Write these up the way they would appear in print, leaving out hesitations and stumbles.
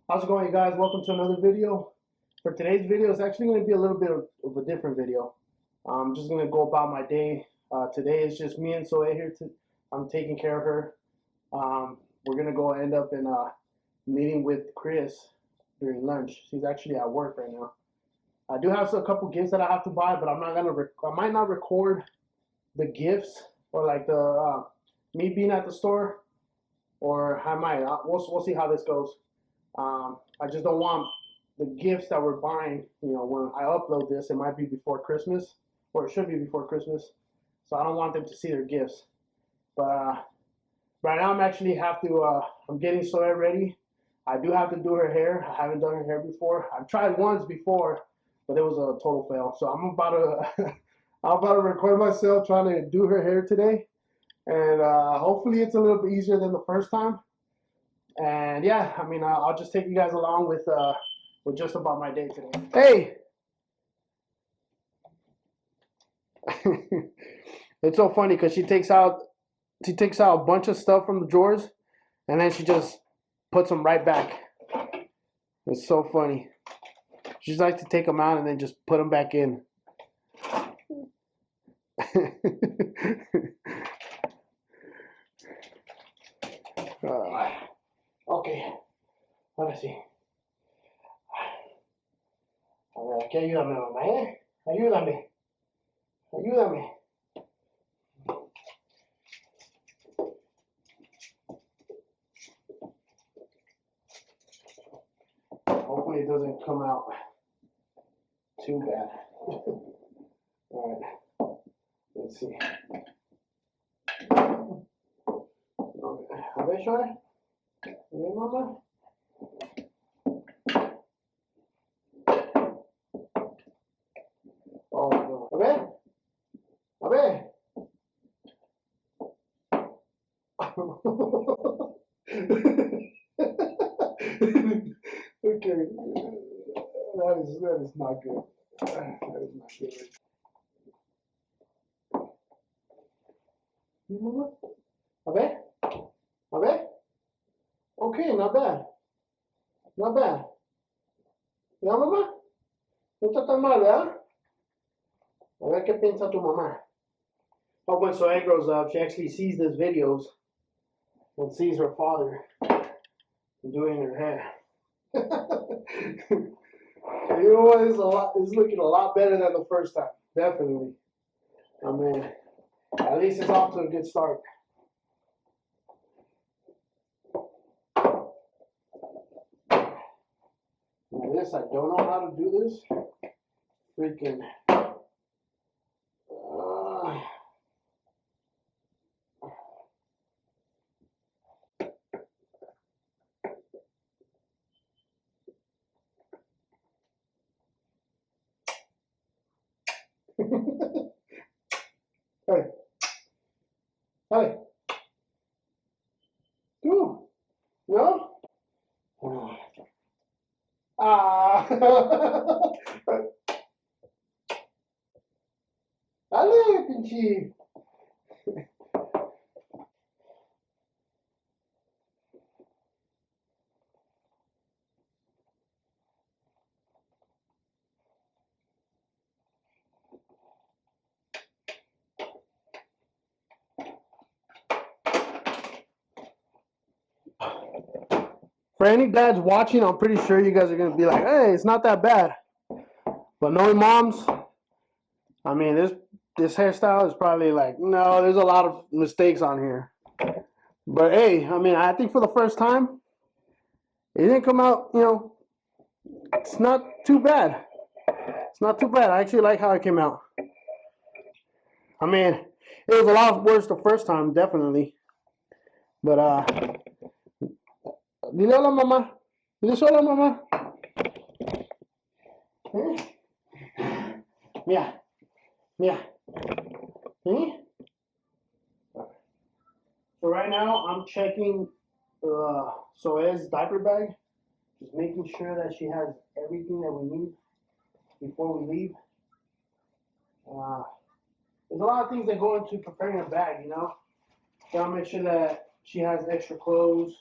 How's it going, you guys? Welcome to another video. For today's video, it's actually going to be a little bit of a different video. I'm just going to go about my day. Today is just me and Zoe here. I'm taking care of her. We're going to go end up in a meeting with Chris during lunch. She's actually at work right now. I do have a couple gifts that I have to buy, but I'm not going to. I might not record the gifts or like the me being at the store, or I might. We'll see how this goes. I just don't want the gifts that we're buying, when I upload this, it might be before Christmas, or it should be before Christmas. So I don't want them to see their gifts. But right now I'm getting Zoe ready. I do have to do her hair. I haven't done her hair before. I've tried once before, but it was a total fail. So I'm about to, I'm about to record myself trying to do her hair today. And hopefully it's a little bit easier than the first time. And yeah, I'll just take you guys along with just about my day today. Hey, it's so funny because she takes out a bunch of stuff from the drawers, and then she just puts them right back. It's so funny. She just likes to take them out and then just put them back in. Okay, ahora sí. A ver, aquí ayúdame, mamá, ¿eh? Ayúdame. Ayúdame. Hopefully it doesn't come out too bad. All right, let's see. A ver, Shoy. A ver, mamá. Oh, no. A ver. A ver. Okay. That is not good. That is not good. Mamá. A ver. A ver. Okay, not bad. Not bad. ¿Ya, mamá? No está tan mal, ¿verdad? A ver qué piensa tu mamá. Oh, when Zoe grows up, she actually sees these videos and sees her father doing her hair. You know what? It's looking a lot better than the first time. Definitely. I mean, at least it's off to a good start. Now this, I don't know how to do this. Freaking. Hey. Hey. Do. No? Ah. Allez, pinche. For any dads watching, I'm pretty sure you guys are going to be like, hey, it's not that bad. But knowing moms, I mean, this hairstyle is probably like, no, there's a lot of mistakes on here. But hey, I think for the first time, it didn't come out, it's not too bad. It's not too bad. I actually like how it came out. It was a lot worse the first time, definitely. But, dile hola, mamá. Dile hola, mamá. Yeah. Yeah. So right now, I'm checking Zoe's diaper bag. Just making sure that she has everything that we need before we leave. There's a lot of things that go into preparing a bag, Gotta make sure that she has extra clothes,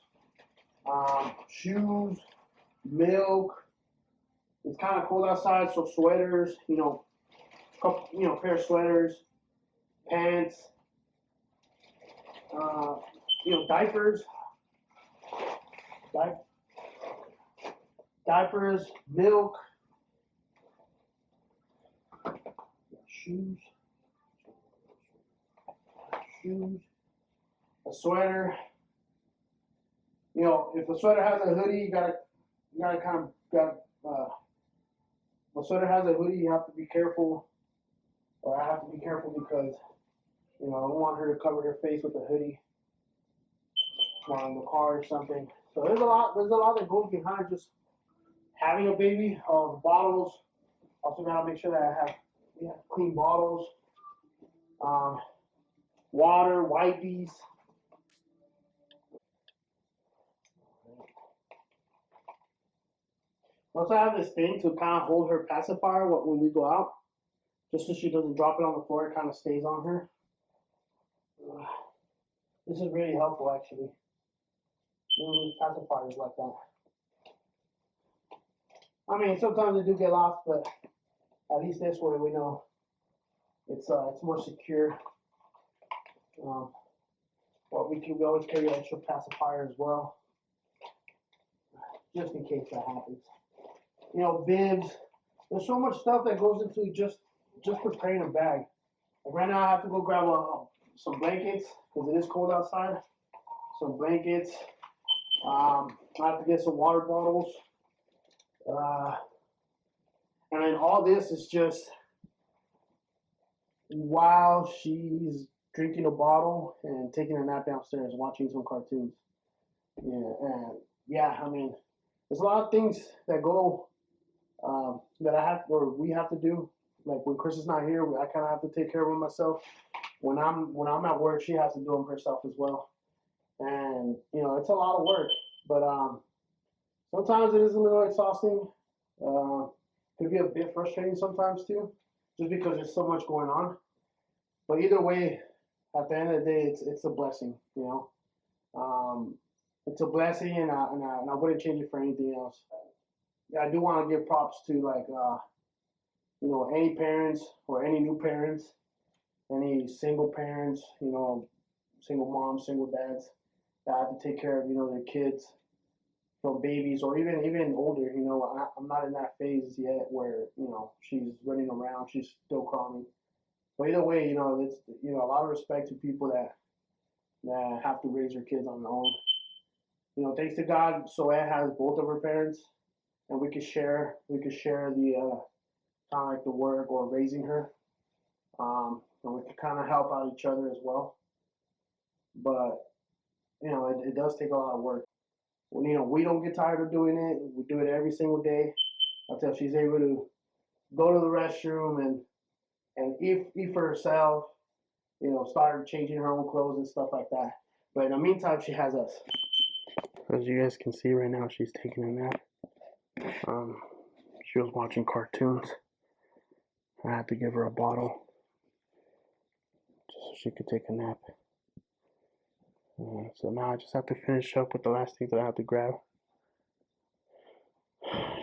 shoes, milk. It's kind of cold outside, so sweaters, pair of sweaters, pants, diapers, diapers, milk, shoes, a sweater. If the sweater has a hoodie, you gotta if a sweater has a hoodie, you have to be careful, or I have to be careful because, I don't want her to cover her face with a hoodie while in the car or something. So there's a lot that goes behind just having a baby. The bottles, also gotta make sure that I have clean bottles, water, wipes. Also, I have this thing to kind of hold her pacifier when we go out, just so she doesn't drop it on the floor. It kind of stays on her. This is really helpful, actually. Use pacifiers like that. I mean, sometimes they do get lost, but at least this way we know it's more secure. But we always carry an extra pacifier as well, just in case that happens. Bibs. There's so much stuff that goes into just preparing a bag. Like right now, I have to go grab some blankets because it is cold outside. Some blankets. I have to get some water bottles. And then all this is just while she's drinking a bottle and taking a nap downstairs, watching some cartoons. I mean, there's a lot of things that go that we have to do. Like when Chris is not here, I kind of have to take care of them myself. When I'm at work, she has to do them herself as well. And it's a lot of work, but sometimes it is a little exhausting. Could be a bit frustrating sometimes too, just because there's so much going on. But either way, at the end of the day, it's a blessing. It's a blessing, and I wouldn't change it for anything else. I do want to give props to any parents or any new parents, any single parents, single moms, single dads that have to take care of their kids from babies or even older. I'm not in that phase yet where she's running around, she's still crawling. But either way, it's a lot of respect to people that have to raise their kids on their own. Thanks to God, Zoe has both of her parents, and we could share the kind of like the work or raising her, and we could kind of help out each other as well. But it does take a lot of work. We don't get tired of doing it. We do it every single day until she's able to go to the restroom and eat for herself. Start changing her own clothes and stuff like that. But in the meantime, she has us. As you guys can see right now, she's taking a nap. She was watching cartoons. I had to give her a bottle just so she could take a nap. So now I just have to finish up with the last things that I have to grab.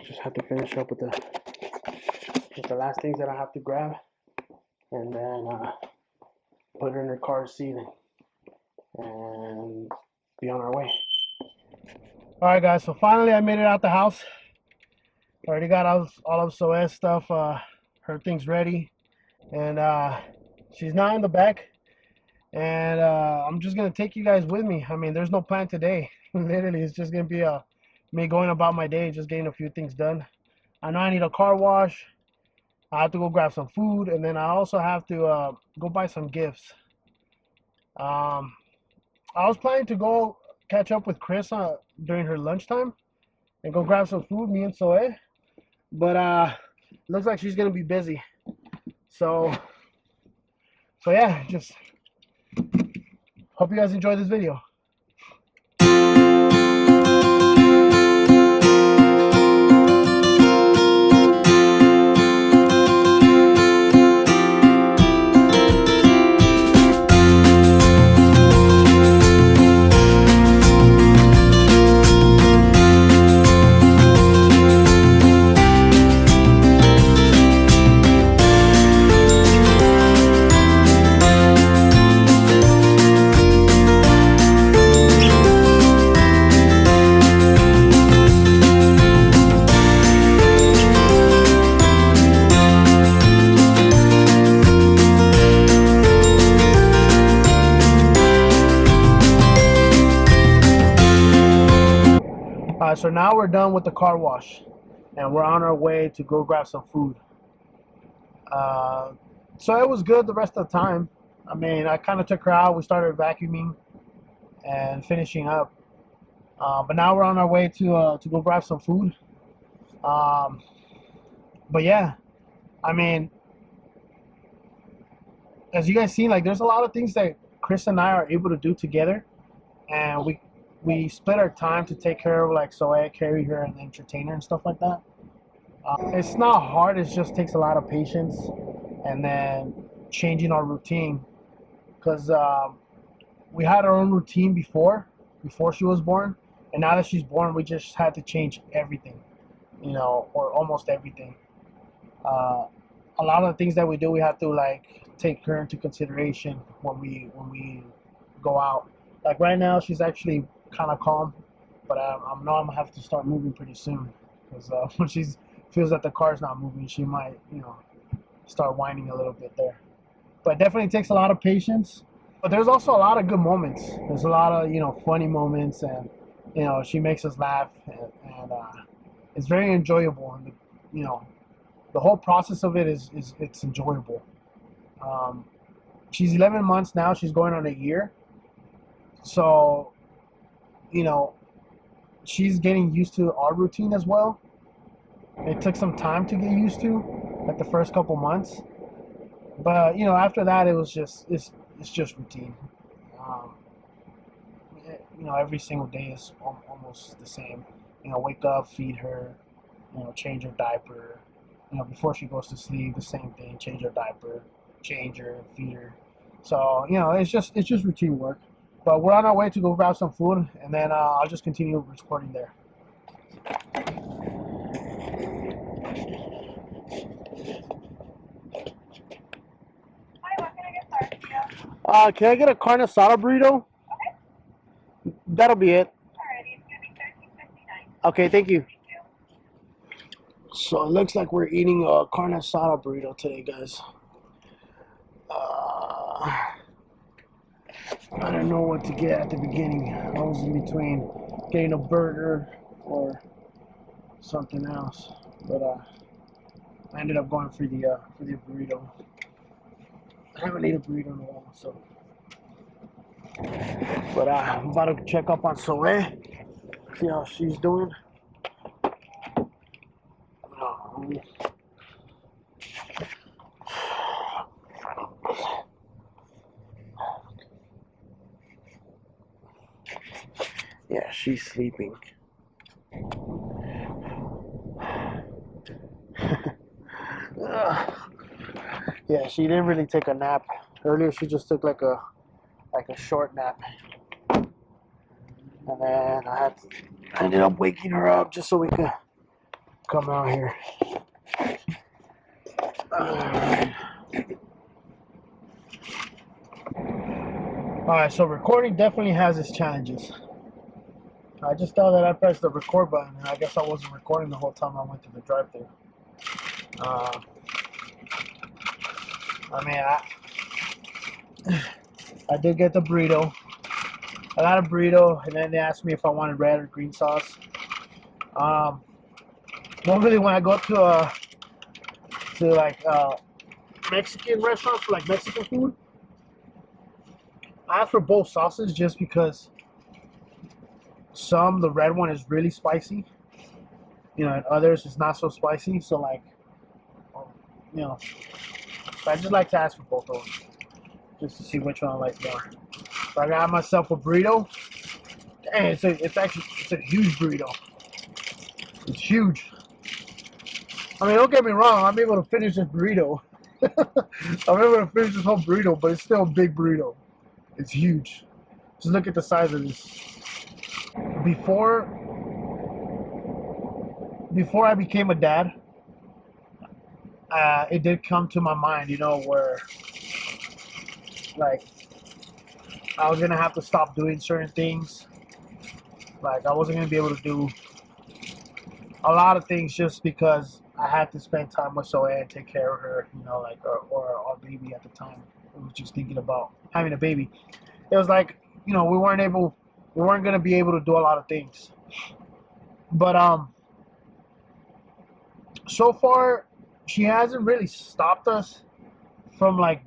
Just have to finish up with the last things that I have to grab, and then put her in her car seat and be on our way. All right, guys. So finally, I made it out the house. Already got all of Zoe's stuff, her things ready, and she's not in the back. And I'm just gonna take you guys with me. I mean, there's no plan today. Literally, it's just gonna be me going about my day, just getting a few things done. I know I need a car wash. I have to go grab some food, and then I also have to go buy some gifts. I was planning to go catch up with Chris during her lunchtime and go grab some food, me and Zoe. But looks like she's gonna be busy. So yeah, just hope you guys enjoy this video. So now we're done with the car wash, and we're on our way to go grab some food. So it was good the rest of the time. I mean, I kind of took her out. We started vacuuming and finishing up. But now we're on our way to go grab some food. But yeah, I mean, as you guys see, like there's a lot of things that Chris and I are able to do together, and we split our time to take care of like Zoe, carry her, and entertain her and stuff like that. It's not hard. It just takes a lot of patience, and then changing our routine, because we had our own routine before she was born, and now that she's born, we just had to change everything, or almost everything. A lot of the things that we do, we have to like take her into consideration when we go out. Like right now, she's actually kind of calm, but I know I'm gonna have to start moving pretty soon, because when she feels that the car's not moving, she might start whining a little bit there. But it definitely takes a lot of patience. But there's also a lot of good moments. There's a lot of funny moments, and she makes us laugh, and it's very enjoyable. And the whole process of it is it's enjoyable. She's 11 months now. She's going on a year. So, she's getting used to our routine as well. It took some time to get used to, like the first couple months. But after that, it was just it's just routine. Every single day is almost the same. Wake up, feed her, change her diaper. Before she goes to sleep, the same thing. Change her diaper, change her, feed her. So it's just routine work. But we're on our way to go grab some food, and then I'll just continue recording there. Can I get a carne asada burrito? Okay. That'll be it. Alrighty, it's gonna be $13.59. Okay, thank you. So it looks like we're eating a carne asada burrito today, guys. I don't know what to get at the beginning. I was in between getting a burger or something else, but I ended up going for the burrito. I haven't ate a burrito in a while, so. But I'm about to check up on Zoe, see how she's doing. Yeah, she's sleeping. Yeah, she didn't really take a nap. Earlier she just took like a short nap. And then I ended up waking her up just so we could come out here. Alright, so recording definitely has its challenges. I just thought that I pressed the record button, and I guess I wasn't recording the whole time I went to the drive-thru. I did get the burrito. I got a burrito, and then they asked me if I wanted red or green sauce. Normally when I go to Mexican restaurants for like Mexican food, I ask for both sauces just because the red one is really spicy, and others it's not so spicy. So like, I just like to ask for both of them just to see which one I like more. So I got myself a burrito. Dang, it's a huge burrito. It's huge. I mean, don't get me wrong. I'm able to finish this burrito. I'm able to finish this whole burrito, but it's still a big burrito. It's huge. Just look at the size of this. Before I became a dad, it did come to my mind, where like I was gonna have to stop doing certain things. Like I wasn't gonna be able to do a lot of things just because I had to spend time with Zoe and take care of her, or our baby at the time. I was just thinking about having a baby. It was like, we weren't gonna be able to do a lot of things. But so far she hasn't really stopped us from like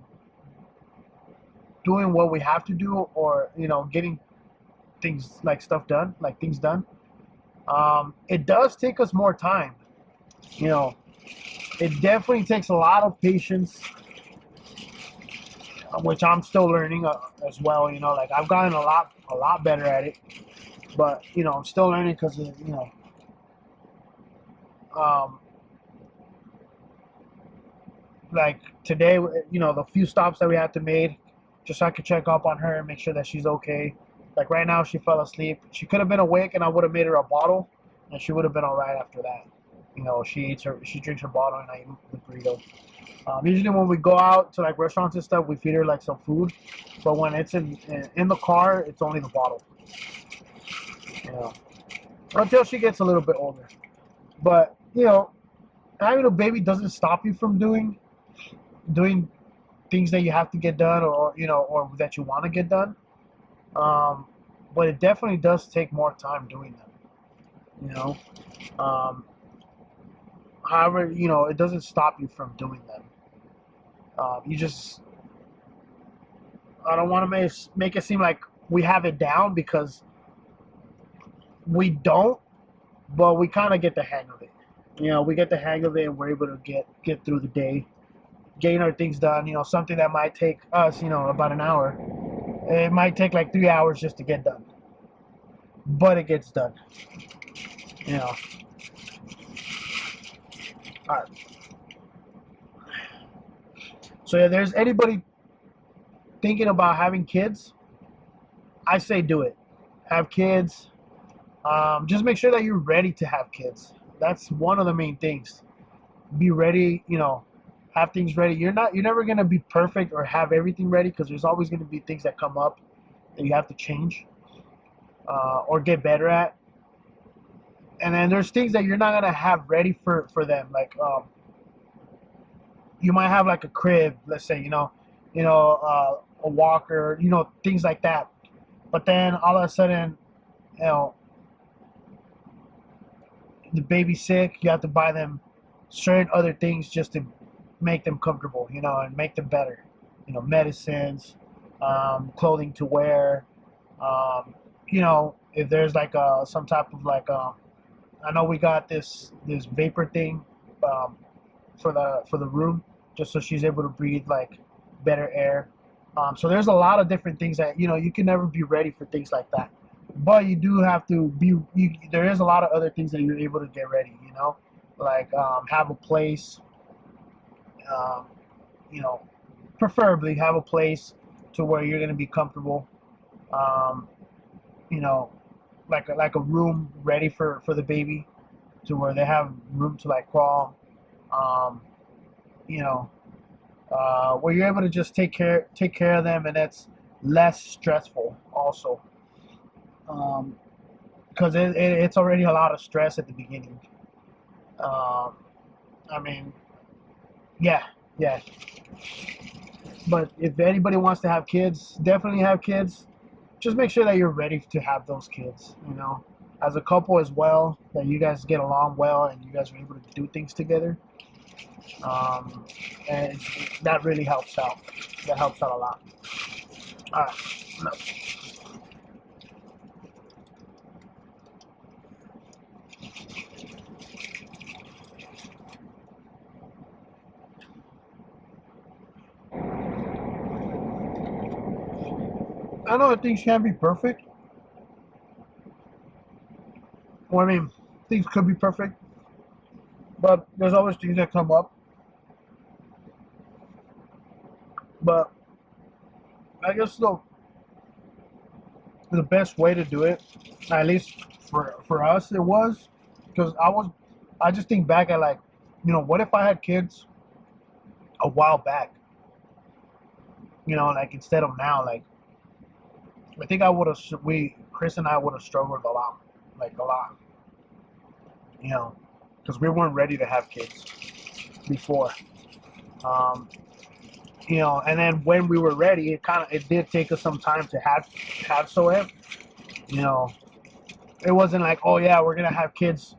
doing what we have to do, or getting things like things done. It does take us more time. You know, it definitely takes a lot of patience, which I'm still learning as well. Like I've gotten a lot better at it, but I'm still learning because um, like today, the few stops that we had to make, just so I could check up on her and make sure that she's okay. Like right now, she fell asleep. She could have been awake, and I would have made her a bottle, and she would have been all right after that. She drinks her bottle, and I eat the burrito. Usually when we go out to like restaurants and stuff, we feed her like some food, but when it's in the car, it's only the bottle. You know, until she gets a little bit older. But having a baby doesn't stop you from doing things that you have to get done, or that you want to get done. But it definitely does take more time doing them. You know, um, however, it doesn't stop you from doing them. You just I don't want to make it seem like we have it down, because we don't, but we kind of get the hang of it. We get the hang of it, and we're able to get through the day, getting our things done. Something that might take us, about an hour, it might take like 3 hours just to get done, but it gets done. You know. All right. So if there's anybody thinking about having kids, I say do it. Have kids. Just make sure that you're ready to have kids. That's one of the main things. Be ready. Have things ready. You're never gonna be perfect or have everything ready, because there's always gonna be things that come up that you have to change or get better at. And then there's things that you're not gonna have ready for them. Like you might have like a crib, let's say, a walker, things like that. But then all of a sudden, you know, the baby's sick. You have to buy them certain other things just to make them comfortable, and make them better. Medicines, clothing to wear. If there's like some type of like, I know we got this vapor thing um, for the room, just so she's able to breathe like better air. So there's a lot of different things that you can never be ready for things like that, but you do have to be. There is a lot of other things that you're able to get ready. Like have a place. Um, you know, Preferably have a place to where you're gonna be comfortable. Um, you know, like a room ready for the baby, to where they have room to like crawl. Um, you know, where you're able to just take care of them, and that's less stressful also, because it's already a lot of stress at the beginning. Um, I mean, yeah, yeah. But if anybody wants to have kids, definitely have kids. Just make sure that you're ready to have those kids. As a couple as well, that you guys get along well and you guys are able to do things together. Um, and that really helps out. That helps out a lot. All right. No. I know that things can be perfect. Well, I mean, things could be perfect, but there's always things that come up. But I guess the best way to do it, at least for us, it was because I just think back at like, what if I had kids a while back, like instead of now, like I think I would have Chris and I would have struggled a lot, like a lot, because we weren't ready to have kids before. Um, and then when we were ready, it did take us some time to have Soeb, you know, it wasn't like, oh yeah, we're gonna have kids.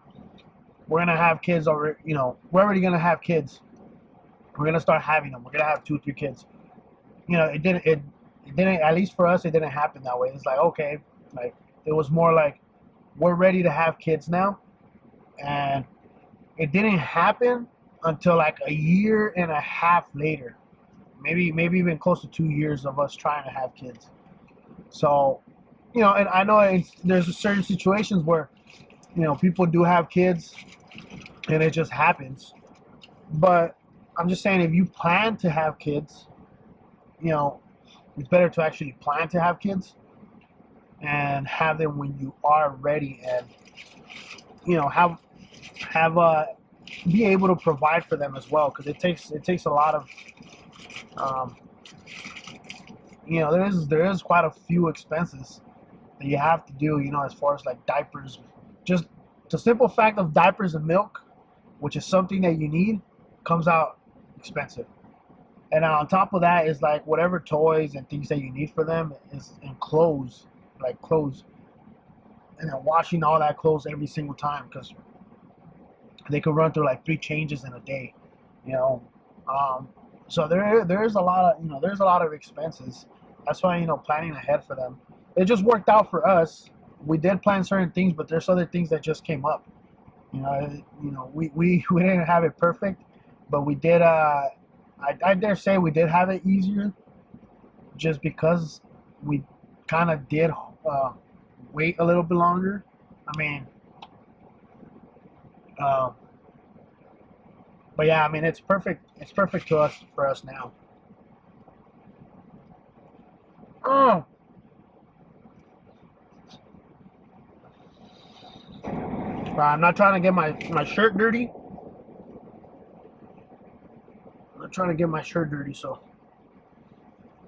We're gonna have kids already. You know, we're already gonna have kids. We're gonna start having them. We're gonna have 2 or 3 kids. You know, it didn't. It didn't. At least for us, it didn't happen that way. It's like, okay, like it was more like we're ready to have kids now, and it didn't happen until like a year and a half later. Maybe even close to 2 years of us trying to have kids. So, you know, and I know there's certain situations where, you know, people do have kids and it just happens. But I'm just saying, if you plan to have kids, you know, it's better to actually plan to have kids and have them when you are ready, and you know, have be able to provide for them as well, because it takes a lot of um, you know, there is quite a few expenses that you have to do, you know, as far as like diapers. Just the simple fact of diapers and milk, which is something that you need, comes out expensive. And on top of that is like whatever toys and things that you need for them is, and clothes, like clothes, and then washing all that clothes every single time, because they could run through like 3 changes in a day, you know. Um, so there is a lot of, you know, there's a lot of expenses. That's why, you know, planning ahead for them. It just worked out for us. We did plan certain things, but there's other things that just came up. We didn't have it perfect, but we did. I dare say we did have it easier, just because we kind of did wait a little bit longer. I mean, um, but yeah, I mean, it's perfect. It's perfect to us for us now. Oh, I'm not trying to get my shirt dirty. I'm not trying to get my shirt dirty, so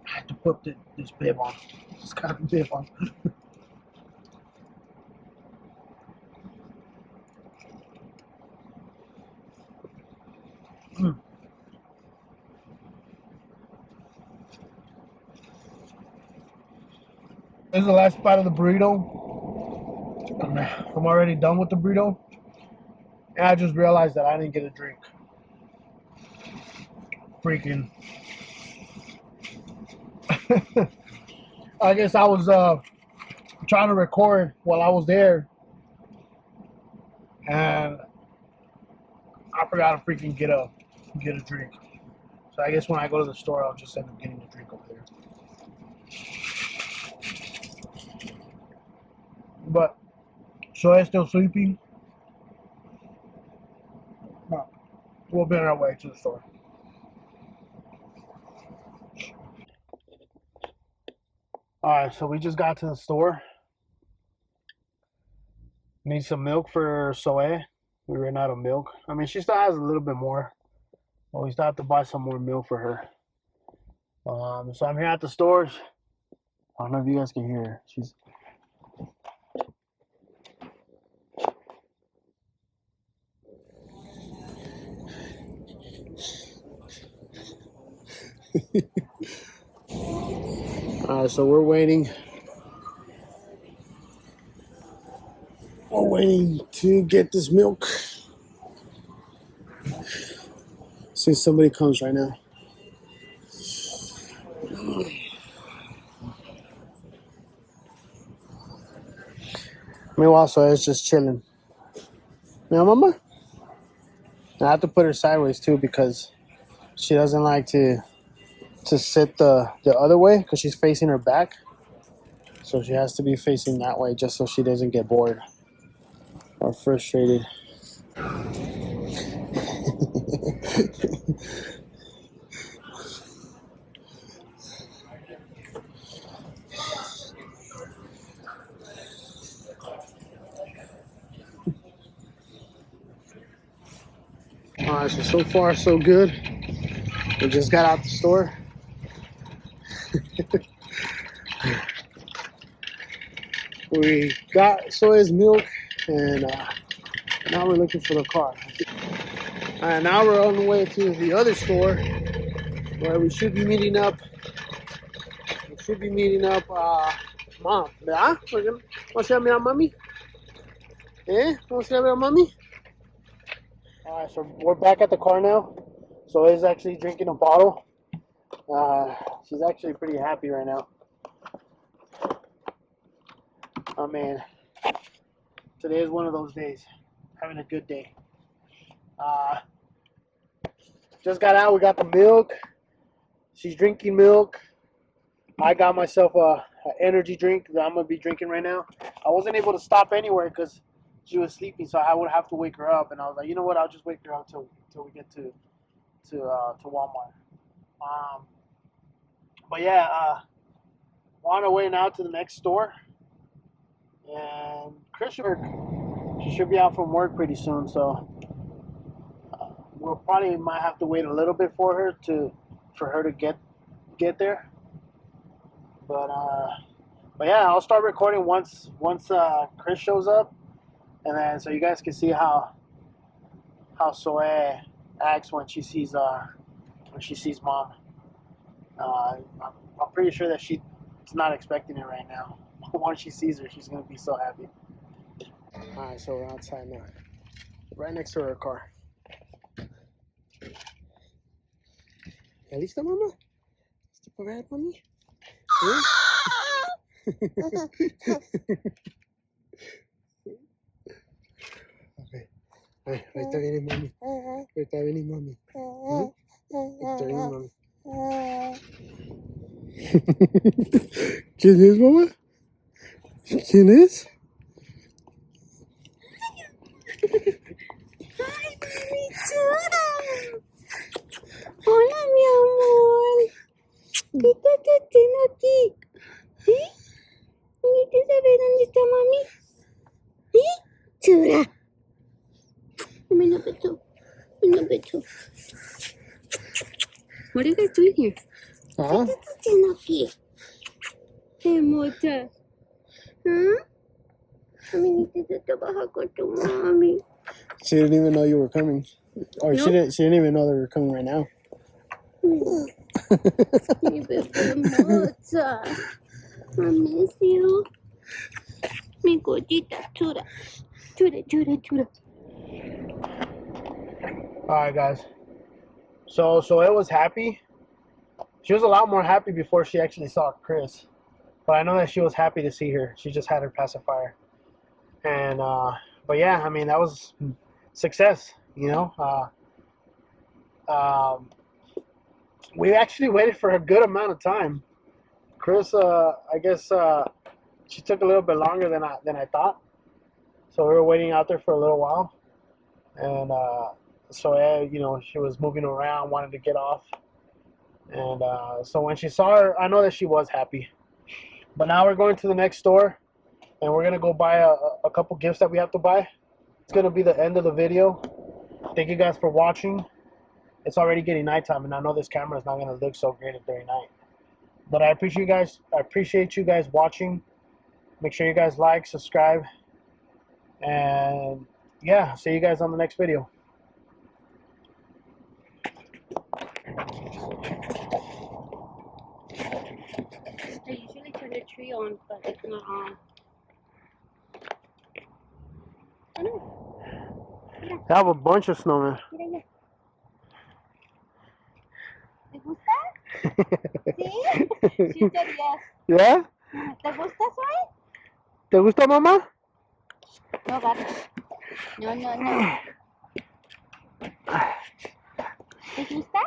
I had to put this bib on. This kind of bib on. This is the last bite of the burrito. I'm already done with the burrito. And I just realized that I didn't get a drink. Freaking. I guess I was trying to record while I was there, and I forgot to freaking get a drink. So I guess when I go to the store, I'll just end up getting a drink over there. But so I'm still sleeping. We'll be on our way to the store. All right, so we just got to the store. Need some milk for Zoe. We ran out of milk. I mean, she still has a little bit more, but we still have to buy some more milk for her. So I'm here at the stores. I don't know if you guys can hear her. She's all right. So we're waiting. We're waiting to get this milk. See if somebody comes right now. Meanwhile, so it's just chilling. Now, mama, I have to put her sideways too, because she doesn't like to sit the other way, because she's facing her back. So she has to be facing that way, just so she doesn't get bored or frustrated. All right, so far so good. We just got out the store. We got Soy's milk, and now we're looking for the car. All right, now we're on the way to the other store, where we should be meeting up. Mom, ¿verdad? ¿Vamos a mirar a mami? Eh? Vamos a ir a ver a mami? Alright, so we're back at the car now. So is actually drinking a bottle. She's actually pretty happy right now. Oh man, today is one of those days. Having a good day. Just got out. We got the milk. She's drinking milk. I got myself a energy drink that I'm gonna be drinking right now. I wasn't able to stop anywhere because she was sleeping, so I would have to wake her up. And I was like, you know what? I'll just wake her up till we get to Walmart. But yeah, we're on our way now to the next store. And Chris, she should be out from work pretty soon, so we'll probably might have to wait a little bit for her to get there. But yeah, I'll start recording once Chris shows up, and then so you guys can see how Zoe acts when she sees mom. I'm pretty sure that she's not expecting it right now. Once she sees her, she's gonna be so happy. All right, so we're outside now, right next to her car. ¿Ya lista, mamá? ¿Lista para ver, mami? ¿Sí? Okay. Ay, ahorita viene mami. Ahorita viene mami. Ahorita viene mami. ¿Quién es, mamá? ¿Quién es? Ay, mami chula. Hola, mi amor. ¿Qué estás haciendo aquí? ¿Eh? ¿Necesitas saber dónde está mami? ¿Eh? Chula. Dame un beso. Un beso. What are you guys doing here? ¿Qué estás haciendo aquí? Hermosa. ¿Ah? Mami, necesitas trabajar con tu mami. She didn't even know you were coming, or No. she didn't even know they were coming right now. Mi bebé hermosa. I miss you. Mi gordita chula. Chula, chula, chula. Alright guys, so it was happy. She was a lot more happy before she actually saw Chris, but I know that she was happy to see her. She just had her pacifier, and but yeah, I mean that was success, you know. We actually waited for a good amount of time. Chris, I guess she took a little bit longer than I thought, so we were waiting out there for a little while, and so you know, she was moving around, wanted to get off, and so when she saw her, I know that she was happy. But now we're going to the next store, and we're gonna go buy a couple gifts that we have to buy. It's gonna be the end of the video. Thank you guys for watching. It's already getting nighttime, and I know this camera is not gonna look so great during night. But I appreciate you guys. I appreciate you guys watching. Make sure you guys like, subscribe, and yeah, see you guys on the next video. I usually turn the tree on, but it's not on. I know. I have a bunch of snowmen. Mira ya. ¿Te gusta? ¿Sí? She said yes. Yeah? ¿Te gusta, Zoe? ¿Te gusta, mamá? No, gato. No, no, no. ¿Te gusta?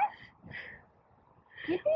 ¿Qué te?